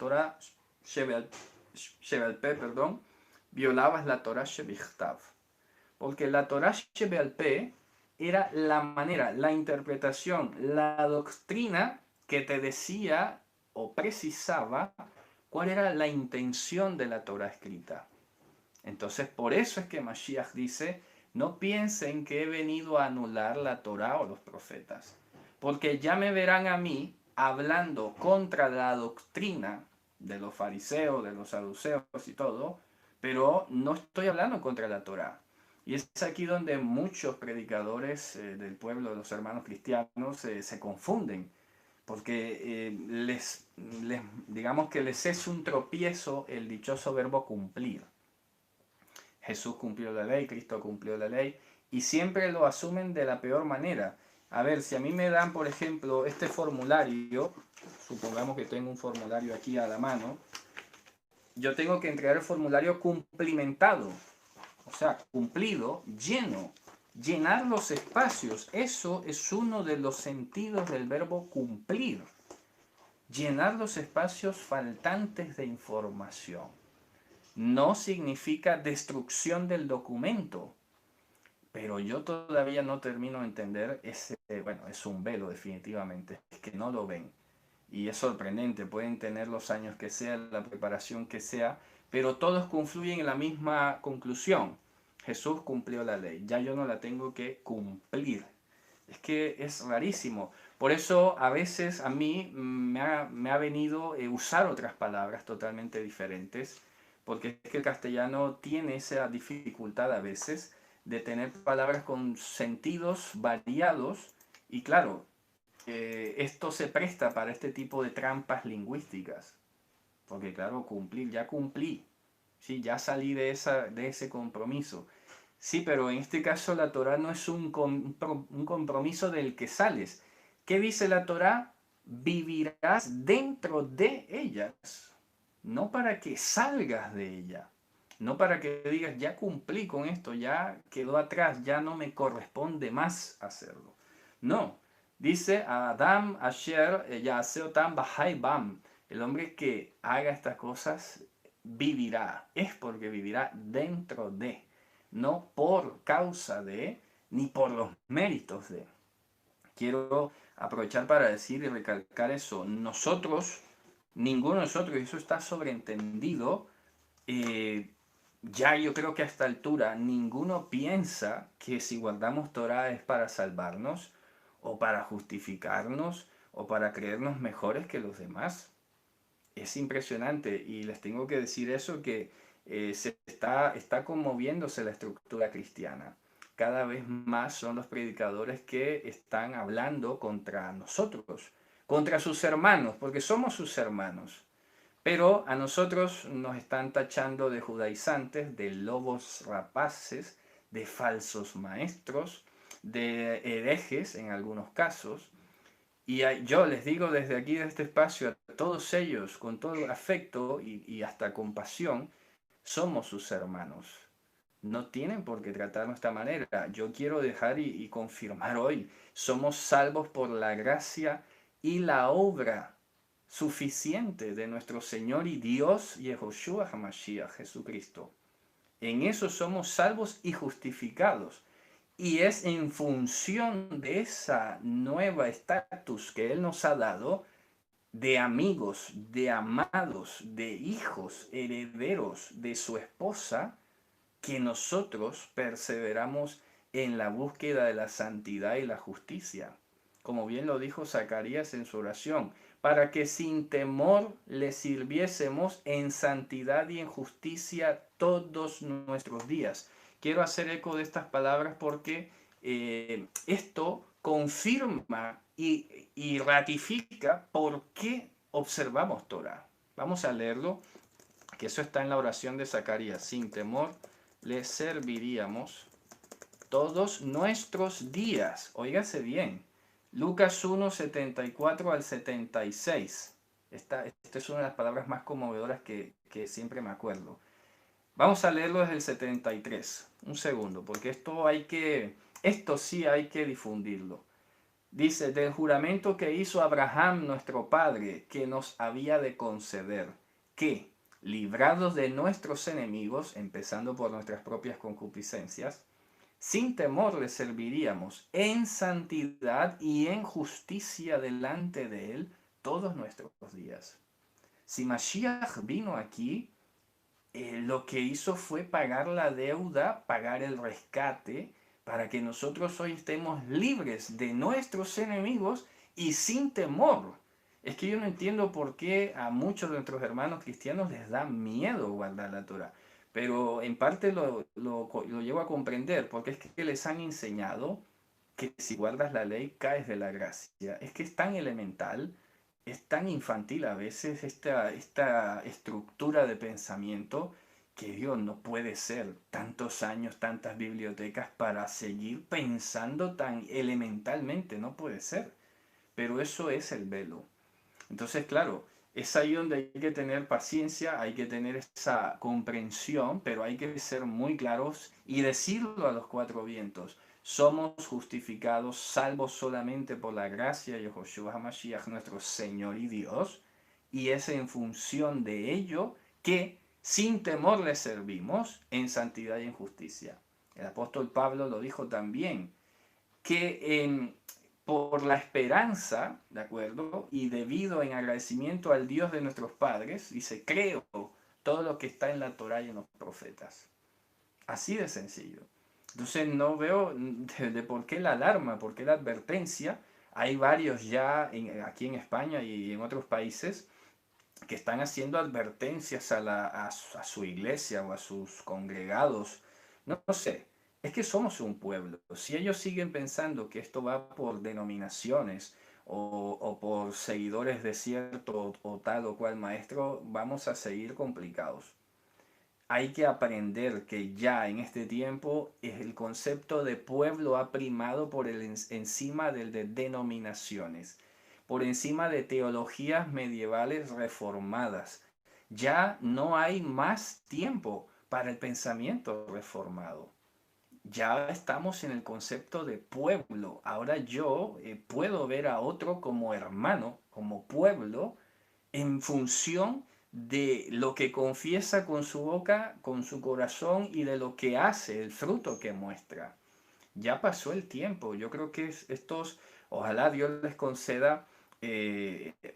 Torah Shebe'al Peh, perdón, violabas la Torah Shebichtav. Porque la Torah Shebe'al Peh era la manera, la interpretación, la doctrina que te decía o precisaba cuál era la intención de la Torah escrita. Entonces, por eso es que Mashiach dice, no piensen que he venido a anular la Torah o los profetas, porque ya me verán a mí hablando contra la doctrina de los fariseos, de los saduceos y todo, pero no estoy hablando contra la Torah. Y es aquí donde muchos predicadores del pueblo, de los hermanos cristianos, se confunden, porque digamos que les es un tropiezo el dichoso verbo cumplir. Jesús cumplió la ley, Cristo cumplió la ley, y siempre lo asumen de la peor manera. A ver, si a mí me dan, por ejemplo, este formulario, supongamos que tengo un formulario aquí a la mano, yo tengo que entregar el formulario cumplimentado, o sea, cumplido, lleno. Llenar los espacios, eso es uno de los sentidos del verbo cumplir. Llenar los espacios faltantes de información. No significa destrucción del documento, pero yo todavía no termino de entender ese, bueno, es un velo definitivamente, es que no lo ven. Y es sorprendente, pueden tener los años que sea, la preparación que sea, pero todos confluyen en la misma conclusión. Jesús cumplió la ley, ya yo no la tengo que cumplir. Es que es rarísimo. Por eso a veces a mí me ha venido usar otras palabras totalmente diferentes, porque es que el castellano tiene esa dificultad a veces de tener palabras con sentidos variados y claro, esto se presta para este tipo de trampas lingüísticas, porque claro, cumplir, ya cumplí, ¿sí? Ya salí de ese compromiso. Sí, pero en este caso la Torah no es un compromiso del que sales. ¿Qué dice la Torah? Vivirás dentro de ellas, no para que salgas de ella, no para que digas, ya cumplí con esto, ya quedó atrás, ya no me corresponde más hacerlo. No, dice Adam Asher Yaseotam Bahai Bam, el hombre que haga estas cosas vivirá, es porque vivirá dentro de, no por causa de, ni por los méritos de. Quiero aprovechar para decir y recalcar eso. Nosotros, ninguno de nosotros, y eso está sobreentendido, ya yo creo que a esta altura ninguno piensa que si guardamos Torah es para salvarnos, o para justificarnos, o para creernos mejores que los demás. Es impresionante y les tengo que decir eso que está conmoviéndose la estructura cristiana. Cada vez más son los predicadores que están hablando contra nosotros, contra sus hermanos, porque somos sus hermanos. Pero a nosotros nos están tachando de judaizantes, de lobos rapaces, de falsos maestros, de herejes en algunos casos. Y yo les digo desde aquí, de este espacio, a todos ellos, con todo afecto y hasta compasión, somos sus hermanos. No tienen por qué tratarnos de esta manera. Yo quiero dejar y confirmar hoy, somos salvos por la gracia y la obra suficiente de nuestro Señor y Dios, Yehoshua HaMashiach, Jesucristo. En eso somos salvos y justificados. Y es en función de esa nueva estatus que Él nos ha dado, de amigos, de amados, de hijos, herederos de su esposa, que nosotros perseveramos en la búsqueda de la santidad y la justicia. Como bien lo dijo Zacarías en su oración, para que sin temor le sirviésemos en santidad y en justicia todos nuestros días. Quiero hacer eco de estas palabras porque esto confirma y ratifica por qué observamos Torah. Vamos a leerlo, que eso está en la oración de Zacarías. Sin temor le serviríamos todos nuestros días. Óigase bien. Lucas 1, 74 al 76. Esta es una de las palabras más conmovedoras que siempre me acuerdo. Vamos a leerlo desde el 73. Un segundo, porque esto sí hay que difundirlo. Dice, del juramento que hizo Abraham nuestro padre, que nos había de conceder, que, librados de nuestros enemigos, empezando por nuestras propias concupiscencias, sin temor le serviríamos en santidad y en justicia delante de él todos nuestros días. Si Mashiach vino aquí, lo que hizo fue pagar la deuda, pagar el rescate, para que nosotros hoy estemos libres de nuestros enemigos y sin temor. Es que yo no entiendo por qué a muchos de nuestros hermanos cristianos les da miedo guardar la Torah. Pero en parte lo llevo a comprender, porque es que les han enseñado que si guardas la ley caes de la gracia. Es que es tan elemental, es tan infantil a veces esta estructura de pensamiento que Dios no puede ser tantos años, tantas bibliotecas para seguir pensando tan elementalmente, no puede ser. Pero eso es el velo. Entonces, claro, es ahí donde hay que tener paciencia, hay que tener esa comprensión, pero hay que ser muy claros y decirlo a los cuatro vientos. Somos justificados, salvos solamente por la gracia de Yahushua HaMashiach, nuestro Señor y Dios, y es en función de ello que sin temor le servimos en santidad y en justicia. El apóstol Pablo lo dijo también, que por la esperanza, ¿de acuerdo? Y debido en agradecimiento al Dios de nuestros padres, dice, creo todo lo que está en la Torá y en los profetas. Así de sencillo. Entonces no veo de por qué la alarma, por qué la advertencia. Hay varios ya aquí en España y en otros países que están haciendo advertencias a su iglesia o a sus congregados. No sé, es que somos un pueblo. Si ellos siguen pensando que esto va por denominaciones o por seguidores de cierto o tal o cual maestro, vamos a seguir complicados. Hay que aprender que ya en este tiempo el concepto de pueblo ha primado por encima del de denominaciones, por encima de teologías medievales reformadas. Ya no hay más tiempo para el pensamiento reformado. Ya estamos en el concepto de pueblo. Ahora yo puedo ver a otro como hermano, como pueblo, en función de lo que confiesa con su boca, con su corazón y de lo que hace, el fruto que muestra. Ya pasó el tiempo. Yo creo que estos, ojalá Dios les conceda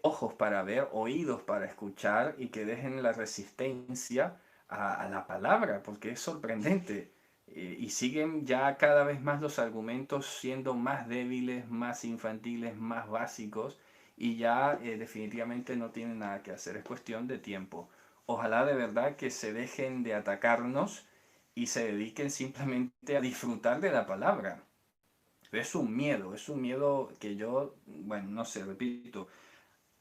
ojos para ver, oídos para escuchar y que dejen la resistencia a la palabra, porque es sorprendente. Y siguen ya cada vez más los argumentos siendo más débiles, más infantiles, más básicos y ya definitivamente no tienen nada que hacer. Es cuestión de tiempo. Ojalá de verdad que se dejen de atacarnos y se dediquen simplemente a disfrutar de la palabra. Es un miedo que yo, bueno, no sé, repito,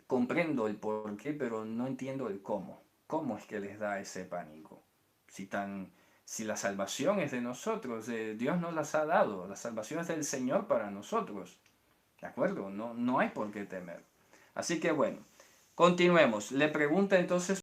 comprendo el por qué, pero no entiendo el cómo. ¿Cómo es que les da ese pánico? Si tan, si la salvación es de nosotros, Dios nos las ha dado, la salvación es del Señor para nosotros. ¿De acuerdo? No hay por qué temer. Así que bueno, continuemos. Le pregunta entonces